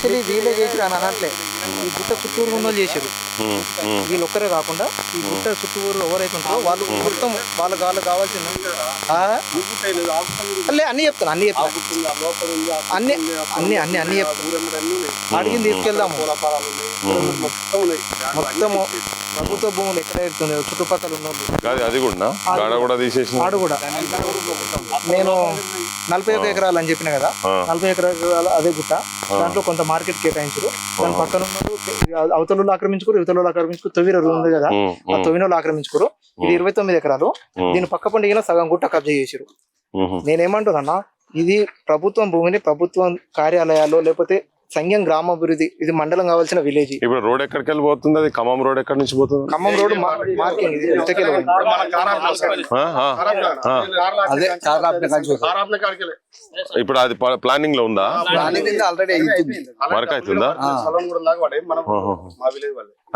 Actually వీళ్ళే చేసి అని అనట్లే, ఈ గుట్ట చుట్టూరు ఉన్న చేశారు. వీళ్ళు ఒక్కరే కాకుండా ఈ గుట్ట చుట్టూరు ఎవరైతే ఉంటారో వాళ్ళు మొత్తం వాళ్ళకి కావాల్సింది అన్ని చెప్తాను అన్ని చెప్తాను అడిగింది తీసుకెళ్దాము. మొత్తము ప్రభుత్వ భూములు ఎక్కడ ఎడుతుంది చుట్టుపక్కల ఉన్న అది కూడా కూడా నేను 41 ఎకరాలు అని చెప్పిన కదా, 40 ఎకరాలు అదే గుట్ట. దాంట్లో కొంత మార్కెట్ కేటాయించారు. దాని పక్కన ఉన్న అవతలలో ఆక్రమించుకోరు, యువతలలో ఆక్రమించుకో, తొవ్విన ఉంది కదా ఆ తొవ్వినలో ఆక్రమించుకోరు. ఇది 29 ఎకరాలు. దీని పక్క పండుగ సగం గుట్ట కబ్జా చేసారు. నేనేమంటున్నా, ఇది ప్రభుత్వం భూమిని ప్రభుత్వం కార్యాలయాల్లో లేకపోతే సంఘం గ్రామాభివృద్ధి, ఇది మండలం కావాల్సిన విలేజ్. ఇప్పుడు రోడ్ ఎక్కడికి వెళ్ళిపోతుంది? అది ఖమ్మం రోడ్ ఎక్కడి నుంచి పోతుంది? ఖమ్మం రోడ్ మార్కింగ్ ఇది ఇప్పుడు అది ప్లానింగ్ లో ఉందా? వర్క్ అవుతుందా?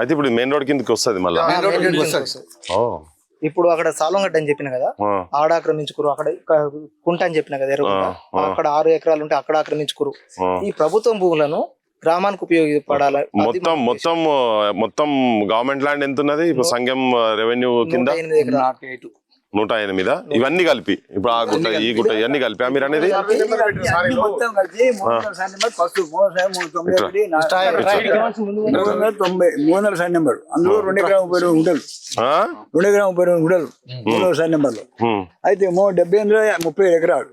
అయితే ఇప్పుడు మెయిన్ రోడ్ కిందకి వస్తుంది మళ్ళీ. ఇప్పుడు అక్కడ సాలంగడ్డ అని చెప్పిన కదా, ఆడ ఆక్రమించుకురు. అక్కడ కుంట అని చెప్పిన కదా, అక్కడ 6 ఎకరాలు ఉంటే అక్కడ ఆక్రమించుకురు. ఈ ప్రభుత్వం భూములను గ్రామానికి ఉపయోగపడాలి. మొత్తం గవర్నమెంట్ ల్యాండ్ ఎంత ఉన్నది ఇప్పుడు సంఘం రెవెన్యూ కింద? 108. ఇవన్నీ కలిపి ఇప్పుడు ఆ గుట్ట ఈ గుట్ట ఇవన్నీ కలిపి మీరు అనేది నెంబర్ అందులో 2 ఎకరాల 30 గుంటలు 2 ఎకరాల 30 గుంటలు 3 నెంబర్ లో అయితే 70 ఎకరాలు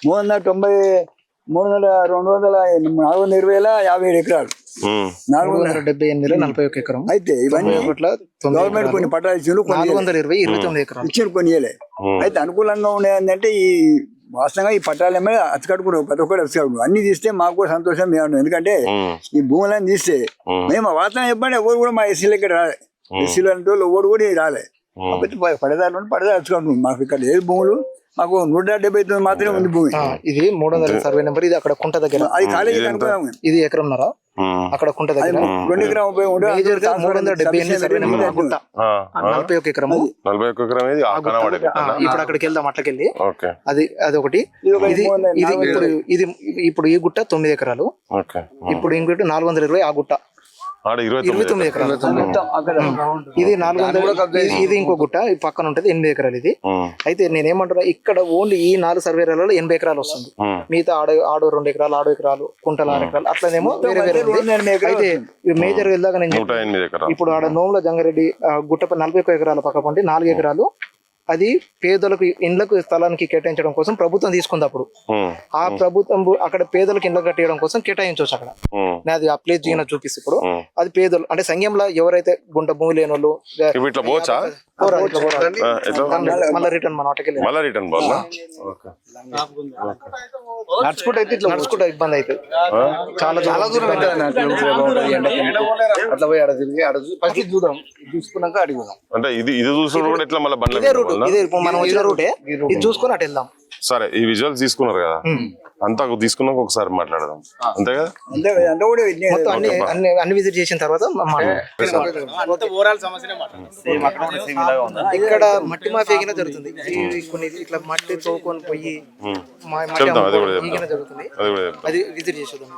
420,57 ఎకరాలు 478 ఎకరం. అయితే ఇవన్నీ గవర్నమెంట్ కొన్ని పట్టాలు ఇచ్చారు, 420 ఎకరాలు ఇచ్చారు, కొన్ని అయితే అనుకూలంగా ఉండేదంటే ఈ వాస్తవంగా ఈ పట్టాలు ఏమైనా అచ్చకడుకున్నాం, ప్రతి ఒక్కరు అచ్చకడుకున్నాం. అన్ని తీస్తే మాకు కూడా సంతోషం మేము. ఎందుకంటే ఈ భూములను తీస్తే మేము వాతావరణం చెప్పండి, ఎవరు కూడా మా ఎస్సీలు ఇక్కడ రాలే, ఎస్సీలు అంటే ఎవరు కూడా రాలే. పడేదారు అచ్చుకుంటున్నాం. మాకు ఇక్కడ ఏ భూములు మాకు 179 మాత్రమే ఉంది భూమి. ఇది 300 సర్వే నెంబర్. ఇది అక్కడ కుంట దగ్గర, అది కాలేజీ అనుకున్నాము. ఇది ఎకరంన్నర అక్కడ కుంట దగ్గర 2 ఎకరాల 378 సర్వే నెంబర్ గుట్ట 41 ఎకరము. ఇప్పుడు అక్కడికి వెళ్దాం. అట్లకెళ్ళి అది ఒకటి. ఇప్పుడు ఈ గుట్ట 9 ఎకరాలు. ఇప్పుడు ఇంకోటి 420 ఆ గుట్ట 29 ఎకరాలు. ఇది 400. ఇది ఇంకో గుట్ట ఈ పక్కన ఉంటది 8 ఎకరాలు ఇది. అయితే నేనేమంటున్నా, ఇక్కడ ఓన్లీ ఈ 4 సర్వేలలో 80 ఎకరాలు వస్తుంది. మిగతా ఆడు 2 ఎకరాలు, 6 ఎకరాలు, కుంటలు 6 ఎకరాలు అట్లనేమో వేరే వేరే. అయితే మేజర్ వెళ్దాక నేను ఇప్పుడు ఆడ నోముల జంగారెడ్డి గుట్ట 41 ఎకరాల పక్క పండి 4 ఎకరాలు అది పేదలకు ఇండ్లకు స్థలానికి కేటాయించడం కోసం ప్రభుత్వం తీసుకుంది. అప్పుడు ఆ ప్రభుత్వం అక్కడ పేదలకు ఇండ్లు కట్టేయడం కోసం కేటాయించవచ్చు. అక్కడ అది ఆ ప్లేస్ జీన చూపిస్తే ఇప్పుడు అది పేదలు అంటే సంఘంలో ఎవరైతే గుంట భూమి లేని వాళ్ళు మళ్ళీ రిటర్న్ మన వాటికి నడుచుకుంటే అయితే ఇట్లా నడుచుకుంటే ఇబ్బంది అవుతుంది. చాలా దూరం అట్లా పోయి ఫస్ట్ చూద్దాం, చూసుకున్నాక అడిగిపోదాం. అంటే ఇది చూసుకుని కూడా ఇట్లా మళ్ళీ బండ్ల ఇదే మనం వచ్చిన రూటే ఇది చూసుకుని అటు వెళ్దాం. సరే, ఈ విజువల్స్ తీసుకున్నారు కదా, అంతా తీసుకున్నాక ఒకసారి మాట్లాడదాం. అంతే కదా? మొత్తం అన్ని విజిట్ చేసిన తర్వాత ఇక్కడ మట్టి మాఫియా జరుగుతుంది. కొన్ని ఇట్లా మట్టి తోకొని పోయి జరుగుతుంది. అది విజిట్ చేసేద్దాం.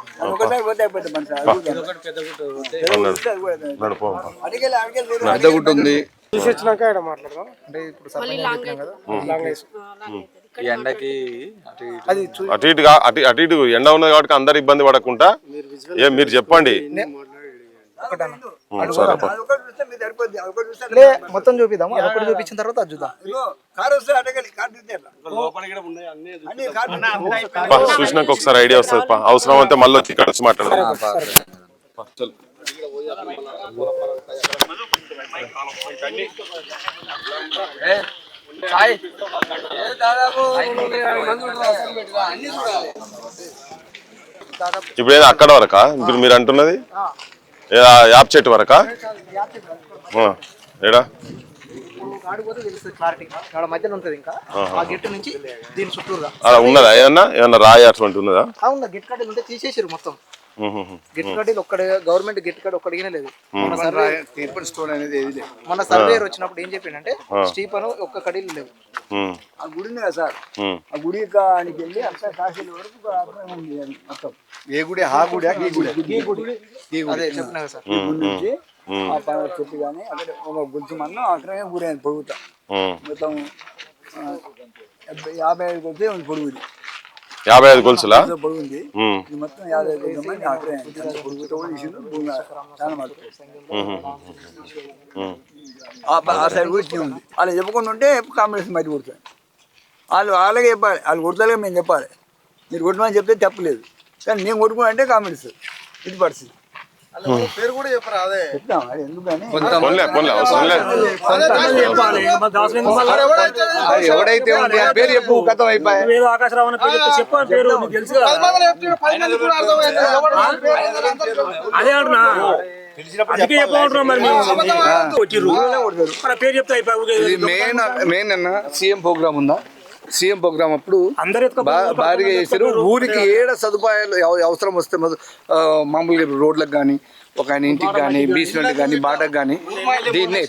పెద్ద గుట్ట ఉంది చూసొచ్చినాక ఇక్కడ మాట్లాడదాం. అంటే ఇప్పుడు ఎండకి అటు ఇటు ఎండ ఉన్నది కాబట్టి అందరు ఇబ్బంది పడకుండా మీరు చెప్పండి. మొత్తం చూపిద్దాం. అదొకటి చూపించిన తర్వాత అది చూద్దాం. చూసినాక ఒకసారి ఐడియా వస్తుంది. అవసరం అయితే మళ్ళీ వచ్చి ఇక్కడ వచ్చి మాట్లాడదాం. ఇప్పుడు ఏదో అక్కడ వరకా ఇప్పుడు మీరు అంటున్నది? యాప్ చెట్టు వరకా? ఏడా ఉన్నదా ఏమన్నా రాయి అటువంటి ఉన్నదా? గిట్ కార్డు ఉంటే తీసేసారు మొత్తం. గిట్ కార్డు ఒక్కడ గవర్నమెంట్ గిట్ కార్డు ఒక్కడిగానే లేదు. మన సర్వేయర్ వచ్చినప్పుడు ఏం చెప్పిండంటే స్టీపన్ ఒక్క కడీలు లేవు. ఆ గుడి ఉంది కదా సార్, ఆ గుడి కానికి వెళ్ళి అక్కడ కాశీల వరకు ఉంది అది మొత్తం. ఏ గుడి? ఆ గుడి ఈ గుడి నుంచి ఆ పైన చెట్టు కానీ అక్కడ ఒక గుంచు మన్నం అక్కడే గుడి అయింది పొడుగుతా. మొత్తం 55 కొద్ది ఉంది పొడుగు. ఇది 55 గొలుసులా పొడుగు ఉంది. ఇది మొత్తం 55 కొద్ది మంది అక్కడే పొడుగుతో కూడా తీసిండు. భూమి చాలా మటుకు ఆ సైడ్ కూడా ఇచ్చి ఉంది. వాళ్ళు చెప్పకుండా ఉంటే కాంబినేషన్ బయట కొడతారు. వాళ్ళకే చెప్పాలి, వాళ్ళు కొడతారుగా మేము చెప్పాలి. మీరు కొట్టమని చెప్తే తప్పలేదు, కానీ నేను కొట్టుకున్నా అంటే కాంబినేషన్ ఇది పరిస్థితి. పేరు కూడా చెప్పరా? అదే చెప్తాం అది ఎందుకని ఎవడైతే ఉంది ఆ పేరు చెప్పు, కథం అయిపోయి. ఆకాశరావు చెప్పాను అదే అంటున్నా, అందుకే చెప్పమంటున్నా. మరి పేరు చెప్తే అయిపోయి. మెయిన్ అన్న సీఎం ప్రోగ్రామ్ ఉందా? సీఎం ప్రోగ్రామ్ అప్పుడు భారీగా చేశారు. ఊరికి ఏడ సదుపాయాలు అవసరం వస్తే మామూలుగా రోడ్లకు కానీ, ఒక ఆయన ఇంటికి కానీ, బీచ్మెంట్ కానీ, బాటకు కానీ దీన్నే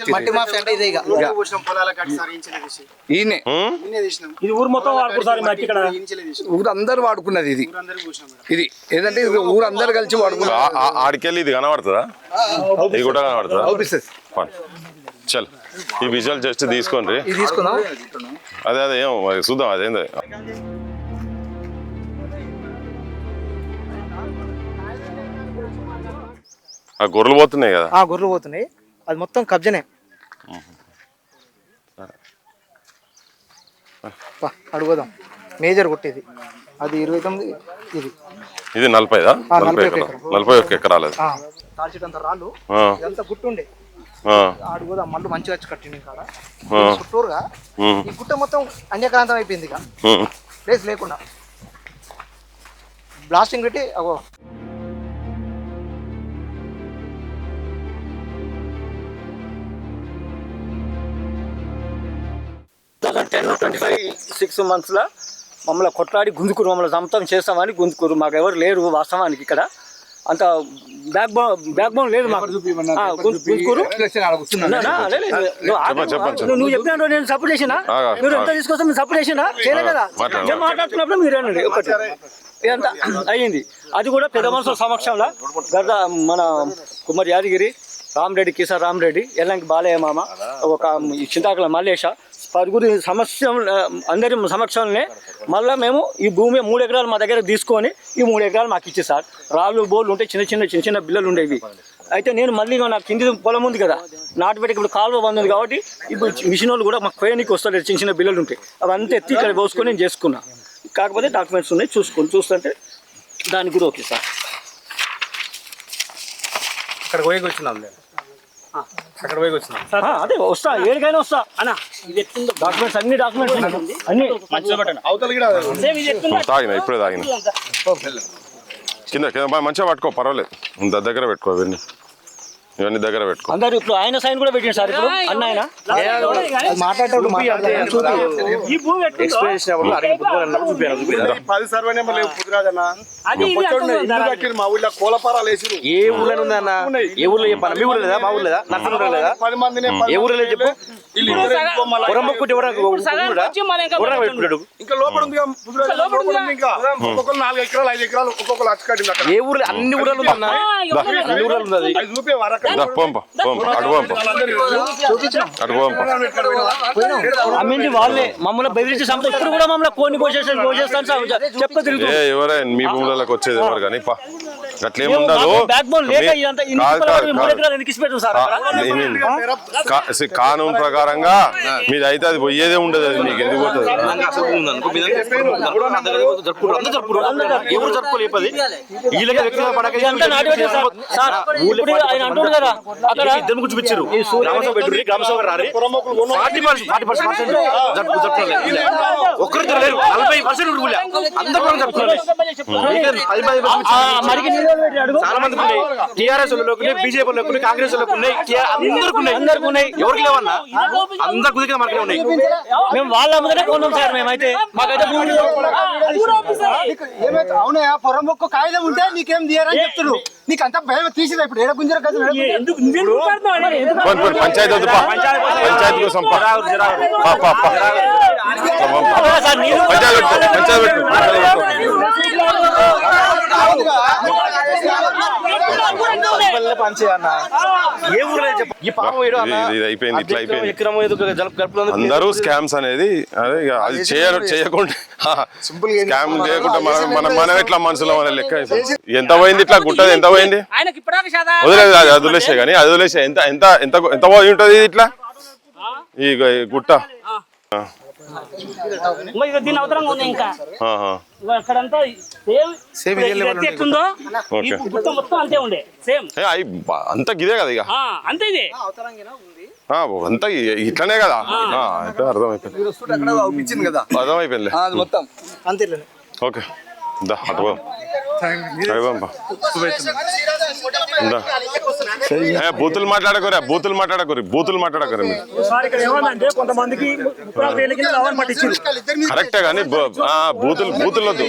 ఊరు అందరు వాడుకున్నది. ఇది ఏదంటే ఊరు అందరు కలిసి వాడుకున్నారు. ఆడికెళ్ళి ఇది కనబడుతుందా? ఇది కూడా కనబడుతుందా? అవుపిస్తుంది. చల్ ఈ విజువల్ జస్ట్ తీసుకోండి, తీసుకుందాం. అదే ఏమో చూద్దాం. అదేంది ఆ గొర్రెలు పోతున్నాయి కదా? గొర్రెలు పోతున్నాయి, అది మొత్తం కబ్జనే. అడుగుదాం. మేజర్ కొట్టేది అది 29, ఇది 40దా? 41 ఎకరాలు. కాల్చేటంత రాళ్ళు ఇదంతా గుట్టుండే. అడుగుదాం. మళ్ళీ మంచిగా వచ్చి కట్టింది కాడ చుట్టూరుగా. ఈ గుట్ట మొత్తం అన్యక్రాంతం అయిపోయింది. ఇక ప్లేస్ లేకుండా బ్లాస్టింగ్ పెట్టి అగో 6 months మమ్మల్ని కొట్లాడి గుంజుకురు, మమ్మల్ని చంపుతాం చేస్తామని గుంజుకురు. మాకు ఎవరు లేరు వాస్తవానికి ఇక్కడ. అంత బ్యాక్ బోన్ లేదు మాకు. నువ్వు చెప్పినట్టు నేను సపోర్ట్ చేసినా, మీరు ఎంత తీసుకొస్తా మీరు సపోర్ట్ చేసినా చేయలే కదా. నేను మాట్లాడుతున్నప్పుడు మీరు అనండి ఒకటి ఇదంతా అయ్యింది. అది కూడా పెద్ద మనుషుల సమక్షంలో గద్ద మన కుమార్ యాదగిరి, రామరెడ్డి, కిసార్ రామరెడ్డి, ఎల్లంకి బాలయ్య మామ, ఒక చింతాకుల మల్లేష, 10 అందరి సమక్షంలోనే మళ్ళీ మేము ఈ భూమి 3 ఎకరాలు మా దగ్గర తీసుకొని ఈ 3 ఎకరాలు మాకు ఇచ్చి సార్. రాళ్ళు బోళ్ళు ఉంటే చిన్న చిన్న బిల్లలు ఉండేవి. అయితే నేను మళ్ళీ నాకు కింది పొలం ఉంది కదా, నాటుపెట్టి ఇప్పుడు కాలువ బంద్ ఉంది కాబట్టి ఇప్పుడు మిషన్ వాళ్ళు కూడా మాకు కోయనికి వస్తారు. చిన్న బిల్లలు ఉంటాయి, అవంతా ఎత్తి ఇక్కడ పోసుకొని నేను చేసుకున్నా. కాకపోతే డాక్యుమెంట్స్ ఉన్నాయి, చూస్తుంటే దానికి కూడా ఓకే సార్. అక్కడ పోయి వచ్చినాం, అదే వస్తా, ఏడికైనా వస్తా అన్న. డాక్యుమెంట్స్ అన్ని తాగిన ఇప్పుడే తాగిన. కింద మంచిగా పట్టుకో, పర్వాలేదు. దగ్గర పెట్టుకో, ఇవన్నీ దగ్గర పెట్టుకో. అందరు ఇప్పుడు ఆయన సైన్ కూడా పెట్టింది సార్. ఇప్పుడు అన్న ఆయన మా ఊళ్ళో కోలపారాలు వేసి ఏ ఊళ్ళో ఉందన్న? ఏ ఊళ్ళో చెప్పాలి? మీ ఊళ్ళో లేదా? మా ఊళ్ళో లేదా? నర్సంలో లేదా? 10 మందిని ఏ ఊళ్ళో చెప్పు. ఇంకా లోపల ఉంది, ఇంకా ఒక్కొక్కరు 4 ఎకరాలు 5 ఎకరాలు ఒక్కొక్కరు అచ్చు కట్టింది అక్కడ. ఏ ఊర్లో? అన్ని ఊళ్ళో ఉందన్న, అన్ని ఊళ్ళో ఉంది. అది చూపే వాళ్ళే మమ్మల్ని బెదిరించి సంపద. ఇప్పుడు కూడా మమ్మల్ని కోని పోసేస్తాను చెప్తా తిరుగుతూ. ఎవరైనా మీ భూములకు వచ్చేది ఎవరు కానీ అట్లేముండదు. కానూన్ ప్రకారంగా మీది అయితే అది పోయేదే ఉండదు. అది మీకు ఎందుకు పోతుంది? చూపించారు ఒక్కరు 40% అందరూ చాలా మందికి ఉన్నాయి. టీఆర్ఎస్ వాళ్ళకి, బీజేపీ వాళ్ళకి, కాంగ్రెస్ వాళ్ళకి ఉన్నాయి, అందరికి ఉన్నాయి. ఎవరికి లేవన్నా? అందరు కుదిరిన మనకే ఉన్నాయి. మేము వాళ్ళ ముందే కొన్నాం సార్. మేమైతే మాకైతే అవునా పొరం ఒక్క కాగితం ఉంటే నీకేం తీయరని చెప్తున్నారు. నీకు అంత భయం తీసిరా? ఇప్పుడు ఏడ గుంజర పంచాయతీ కోసం పంచాయతీ పెట్టు. ఏ ఊర్లో చెప్పు ఈ పాపం ఏడు అన్న ఇది అయిపోయింది, ఇట్లా అయిపోయింది. ఎక్కడమో ఏదో గడుపులో అందరూ స్కామ్స్ అనేది అదే ఇక అది చేయకుండా స్కామ్ చేయకుండా మనం ఎట్లా మనుషులు మన లెక్క అయిపోయింది. ఎంత పోయింది ఇట్లా గుట్టది ఎంత పోయింది వదిలేదు, అది వదిలేసే కానీ అది వదిలేసే ఎంత ఎంత ఎంత ఎంత పోయి ఉంటుంది ఇట్లా ఈ గుట్ట. దీని అవతరంగా ఉంది ఇంకా అక్కడంతా సేమ్ ఎట్లుందో మొత్తం అంతే ఉండే సేమ్ అంతా గిదే కదా ఇక అంతే ఇదే అంతా ఇట్లనే కదా అర్థమైపోయింది కదా అర్థమైపోయింది మొత్తం అంతే. ఓకే దా అటు బూతులు మాట్లాడకూరే మీరు కొంతమందికి కరెక్టే కానీ బూతులు వద్దు